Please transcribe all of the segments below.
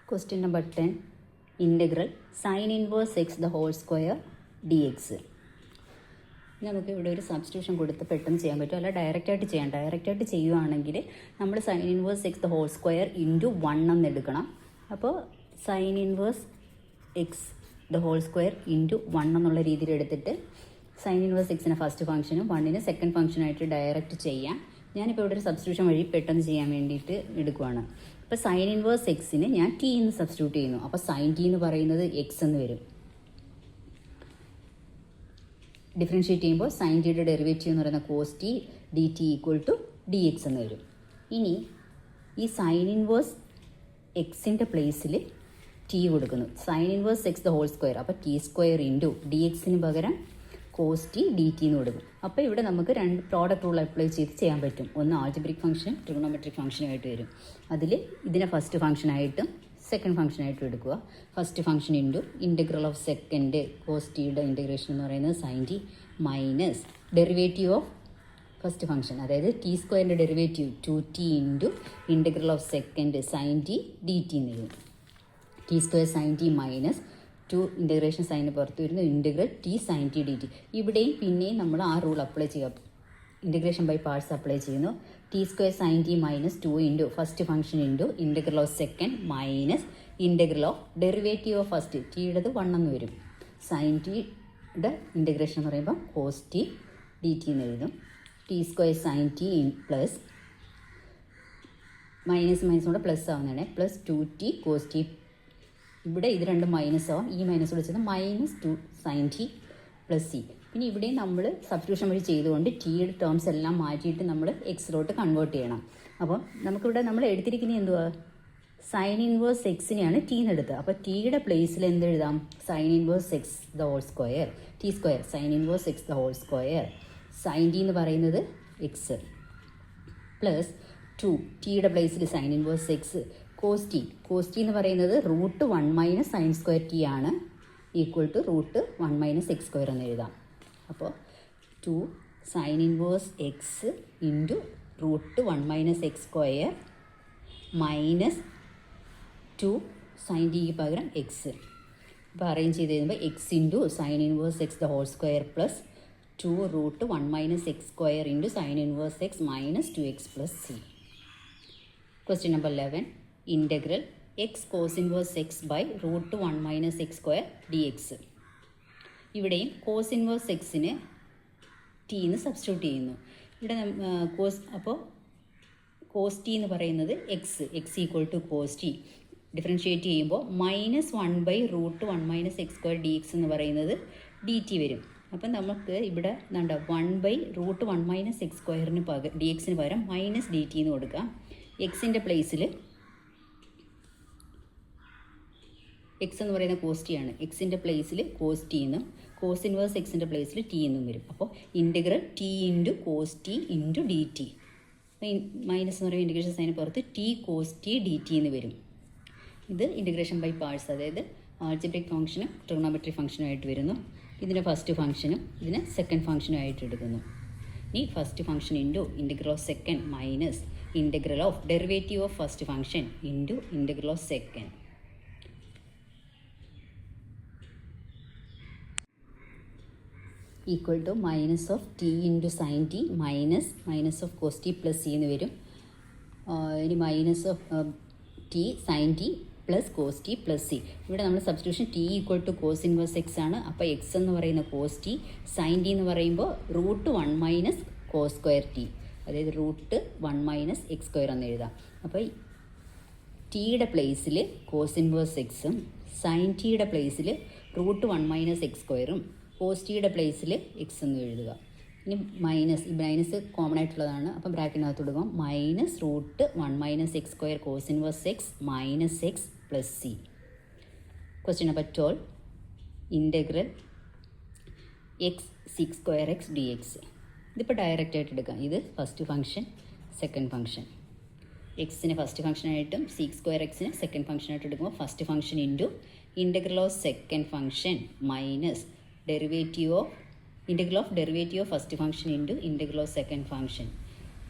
Question number 10. Integral sin inverse x the whole square dx. നമുക്ക് ഇവിടെ ഒരു substitution കൊടുത്ത് പെട്ടെന്ന് ചെയ്യാൻ പറ്റും, അല്ല ഡയറക്റ്റായിട്ട് ചെയ്യാം. ഡയറക്റ്റായിട്ട് ചെയ്യുകയാണെങ്കിൽ നമ്മൾ sine inverse X the whole square into 1 എന്ന് എടുക്കണം. അപ്പോൾ sine inverse X the whole square into 1 എന്നുള്ള രീതിയിൽ എടുത്തിട്ട് സൈൻ ഇൻവേഴ്സ് എക്സിനെ ഫസ്റ്റ് ഫംഗ്ഷനും 1നെ സെക്കൻഡ് ഫംഗ്ഷനായിട്ട് ഡയറക്റ്റ് ചെയ്യാം. ഞാനിപ്പോൾ ഇവിടെ ഒരു സബ്സ്റ്റിറ്റ്യൂഷൻ വഴി പെട്ടെന്ന് ചെയ്യാൻ വേണ്ടിയിട്ട് എടുക്കുവാണ്. അപ്പോൾ സൈൻ ഇൻവേഴ്സ് എക്സിന് ഞാൻ ടി എന്ന് സബ്സ്റ്റിറ്റ്യൂട്ട് ചെയ്യുന്നു. അപ്പോൾ സൈൻ ടി എന്ന് പറയുന്നത് എക്സ് എന്ന് വരും. ഡിഫറൻഷ്യേറ്റ് ചെയ്യുമ്പോൾ സൈൻ ടിയുടെ ഡെറിവേറ്റീവ് എന്ന് പറയുന്ന cos T D T equal to D X എന്ന് വരും. ഇനി ഈ സൈൻ ഇൻവേഴ്സ് എക്സിൻ്റെ പ്ലേസിൽ ടി കൊടുക്കുന്നു. Sine inverse X the whole square, അപ്പോൾ ടി സ്ക്വയർ ഇൻറ്റു ഡി എക്സിന് പകരം കോസ് ടി ഡി ടി എന്ന് കൊടുക്കും. അപ്പോൾ ഇവിടെ നമുക്ക് രണ്ട് പ്രോഡക്റ്റ് റൂൾ അപ്ലൈ ചെയ്ത് ചെയ്യാൻ പറ്റും. ഒന്ന് ആൾജിബ്രിക് ഫംഗ്ഷനും ട്രിഗണോമെട്രിക് ഫംഗ്ഷനുമായിട്ട് വരും. അതിൽ ഇതിനെ ഫസ്റ്റ് ഫംഗ്ഷനായിട്ടും സെക്കൻഡ് ഫംഗ്ഷനായിട്ടും എടുക്കുക. First function into integral of second cos ടിയുടെ ഇൻറ്റഗ്രേഷൻ എന്ന് പറയുന്നത് sine T minus derivative of first function, അതായത് ടി സ്ക്വയറിൻ്റെ derivative 2t into integral of second sine T D T എന്ന് വരും. T square sine T minus 2 integration sign പുറത്ത് വരുന്നു integral T sine T D T. ഇവിടെയും പിന്നെയും നമ്മൾ ആ റൂൾ അപ്ലൈ ചെയ്യുക. ഇൻറ്റഗ്രേഷൻ ബൈ പാർട്സ് അപ്ലൈ ചെയ്യുന്നു. T square sine T minus 2 into first function into integral of second minus integral of derivative of first ടിയുടേത് 1 എന്ന് വരും. സൈൻ ടിയുടെ ഇൻറ്റഗ്രേഷൻ എന്ന് പറയുമ്പോൾ കോസ് ടി ഡി ടി എന്ന് എഴുതും. T square sine T plus minus minus കൂടെ plus ആവുന്നതാണ് പ്ലസ് 2t കോസ് ടി. ഇവിടെ ഇത് രണ്ടും മൈനസ് ആവും. ഈ മൈനസ് വിളിച്ചത് minus 2 sine T plus C. പിന്നെ ഇവിടെയും നമ്മൾ സബ്സ്റ്റിറ്റ്യൂഷൻ വഴി ചെയ്തുകൊണ്ട് ടിയുടെ ടേംസ് എല്ലാം മാറ്റിയിട്ട് നമ്മൾ എക്സിലോട്ട് കൺവേർട്ട് ചെയ്യണം. അപ്പോൾ നമുക്കിവിടെ നമ്മൾ എടുത്തിരിക്കുന്നത് എന്തുവാ, സൈൻ ഇൻവേഴ്സ് എക്സിനെയാണ് ടീന്ന് എടുത്തത്. അപ്പോൾ ടിയുടെ പ്ലേസിൽ എന്തെഴുതാം, sine inverse X the whole square T square sine inverse X the whole square sine T എന്ന് പറയുന്നത് എക്സ് പ്ലസ് 2 ടിയുടെ പ്ലേസിൽ sine inverse X cos T എന്ന് പറയുന്നത് √1 മൈനസ് സൈൻ സ്ക്വയർ ടി ആണ് equal to √1 minus X square എന്ന് എഴുതാം. അപ്പോൾ 2 sine inverse X into √1 minus X square minus 2 sine ടിക്ക് പകരം എക്സ്. അപ്പോൾ അറേഞ്ച് ചെയ്ത് കഴിയുമ്പോൾ X into sine inverse X the whole square plus 2 √1 minus X square into sine inverse X minus 2x plus C. Question number 11. Integral x cos inverse x by √1 minus X square d x. ഇവിടെയും cos inverse എക്സിന് ടീന്ന് substitute ചെയ്യുന്നു. ഇവിടെ അപ്പോൾ cos T എന്ന് പറയുന്നത് x equal to cos t. Differentiate ചെയ്യുമ്പോൾ -1 by √1 minus X square d X എന്ന് പറയുന്നത് ഡി ടി വരും. അപ്പം നമുക്ക് ഇവിടെ എന്താ 1 ബൈ √1 മൈനസ് എക്സ് സ്ക്വയറിന് പകരം ഡി എക്സിന് പകരം മൈനസ് ഡി ടി എന്ന് കൊടുക്കാം. എക്സിൻ്റെ പ്ലേസിൽ എക്സ് എന്ന് പറയുന്ന കോസ് ടി ആണ്. എക്സിൻ്റെ പ്ലേസിൽ കോസ് ടി എന്നും കോസ് ഇൻവേഴ്സ് എക്സിൻ്റെ പ്ലേസിൽ ടി എന്നും വരും. അപ്പോൾ integral t into cos t into d t. Minus എന്ന് പറയുന്ന ഇൻറ്റഗ്രേഷൻ സൈന് പുറത്ത് t cos T D T എന്ന് വരും. ഇത് ഇൻറ്റഗ്രേഷൻ ബൈ പാർട്സ്, അതായത് ആൾജിബ്രിക് ഫംഗ്ഷനും ട്രിഗണോമെട്രിക് ഫംഗ്ഷനുമായിട്ട് വരുന്നു. ഇതിന് ഫസ്റ്റ് ഫംഗ്ഷനും ഇതിന് സെക്കൻഡ് ഫംഗ്ഷനും ആയിട്ട് എടുക്കുന്നു. ഇനി first function into integral of second minus integral of derivative of first function into integral of second equal to minus of t into sine T minus of cos t plus c എന്ന് വരും. ഇനി minus of t sine T plus cos t plus c. ഇവിടെ നമ്മൾ substitution t equal to cos inverse x ആണ്. അപ്പോൾ X എന്ന് പറയുന്ന cos T, sine T എന്ന് പറയുമ്പോൾ √1 മൈനസ് കോസ് സ്ക്വയർ ടി, അതായത് √1 മൈനസ് എക്സ് സ്ക്വയർ എന്ന് എഴുതാം. അപ്പോൾ ടിയുടെ പ്ലേസിൽ കോസ് ഇൻവേഴ്സ് എക്സും സൈൻ ടിയുടെ പ്ലേസിൽ √1 മൈനസ് എക്സ് സ്ക്വയറും കോസ് ടിയുടെ പ്ലേസിൽ എക്സ് എന്ന് എഴുതുക. ഇനി മൈനസ് കോമൺ ആയിട്ടുള്ളതാണ്. അപ്പം ബ്രാക്കറ്റിനകത്ത് കൊടുക്കുക -√1 minus X square cos inverse X minus x plus C. Question number 12. Integral x six square x D x. ഇതിപ്പോൾ ഡയറക്റ്റ് ആയിട്ട് എടുക്കാം. ഇത് ഫസ്റ്റ് ഫംഗ്ഷൻ സെക്കൻഡ് ഫംഗ്ഷൻ. എക്സിന് ഫസ്റ്റ് ഫംഗ്ഷനായിട്ടും സിക്സ് സ്ക്വയർ എക്സിന് സെക്കൻഡ് ഫംഗ്ഷനായിട്ട് എടുക്കുമ്പോൾ first function into integral of second function minus integral of derivative of first function into integral of second function.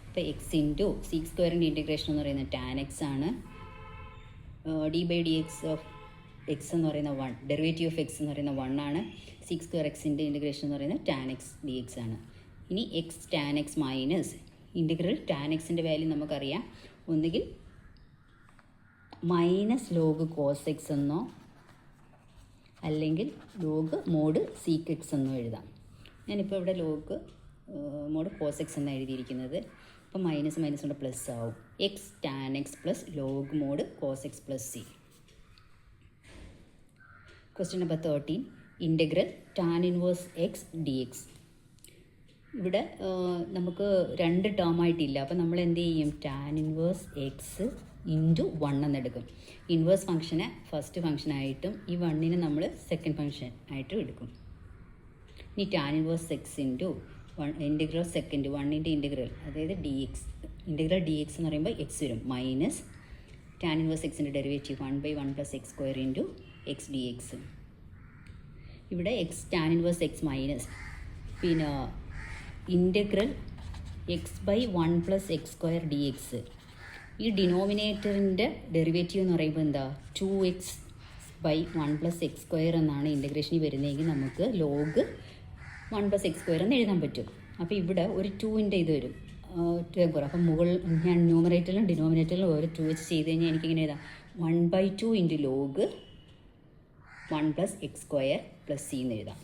ഇപ്പോൾ എക്സ് ഇൻറ്റു സിക്സ് സ്ക്വയറിൻ്റെ ഇൻറ്റഗ്രേഷൻ എന്ന് പറയുന്നത് tan X ആണ് d by d x of x എന്ന് പറയുന്ന 1, derivative of x എന്ന് പറയുന്ന 1 ആണ്. സിക്സ് സ്ക്വയർ എക്സിൻ്റെ ഇൻറ്റഗ്രേഷൻ എന്ന് പറയുന്നത് ടാൻ എക്സ് ഡി എക്സ് ആണ്. ഇനി X tan X minus integral tan എക്സിൻ്റെ വാല്യൂ നമുക്കറിയാം, ഒന്നുകിൽ മൈനസ് ലോഗ് കോസ് എക്സ് എന്നോ അല്ലെങ്കിൽ ലോഗ് മോഡ് സീക്ക് എക്സ് എന്നോ എഴുതാം. ഞാനിപ്പോൾ ഇവിടെ ലോഗ് മോഡ് കോസ് എക്സ് എന്നാണ് എഴുതിയിരിക്കുന്നത്. അപ്പോൾ മൈനസ് മൈനസ് കൊണ്ട് പ്ലസ് ആവും. X tan X plus log mod cos X plus C. Question number 13, integral tan inverse X D X. ഇവിടെ നമുക്ക് 2 ടേം ആയിട്ടില്ല, അപ്പോൾ നമ്മൾ എന്ത് ചെയ്യും, ടാൻ ഇൻവേഴ്സ് എക്സ് ഇൻറ്റു 1 എന്നെടുക്കും. ഇൻവേഴ്സ് ഫംഗ്ഷനെ ഫസ്റ്റ് ഫംഗ്ഷനായിട്ടും ഈ 1നെ നമ്മൾ സെക്കൻഡ് ഫംഗ്ഷൻ ആയിട്ടും എടുക്കും. ഇനി tan inverse X into integral second 1ൻ്റെ ഇൻറ്റഗ്രൽ, അതായത് D X. Integral D X എന്ന് പറയുമ്പോൾ എക്സ് വരും, മൈനസ് ടാൻ ഇൻവേഴ്സ് എക്സിൻ്റെ derivative 1/1 + x² into X D X. ഇവിടെ X tan inverse X minus പിന്നെ ഇൻറ്റഗ്രൽ x/1 + x² dx. ഈ ഡിനോമിനേറ്ററിൻ്റെ derivative എന്ന് പറയുമ്പോൾ എന്താ, 2x/1 + x² എന്നാണ് ഇൻറ്റഗ്രേഷനിൽ വരുന്നതെങ്കിൽ നമുക്ക് ലോഗ് 1 + x² എന്ന് എഴുതാൻ പറ്റും. അപ്പോൾ ഇവിടെ ഒരു 2ൻ്റെ ഇത് വരും, 2 കുറവ്. അപ്പം ഞാൻ ന്യൂമറേറ്ററിലും ഡിനോമിനേറ്ററിലും ഒരു 2 വെച്ച് ചെയ്ത് കഴിഞ്ഞാൽ എനിക്കിങ്ങനെ എഴുതാം, 1/2 ഇൻറ്റു ലോഗ് 1 + x² + c എന്ന് എഴുതാം.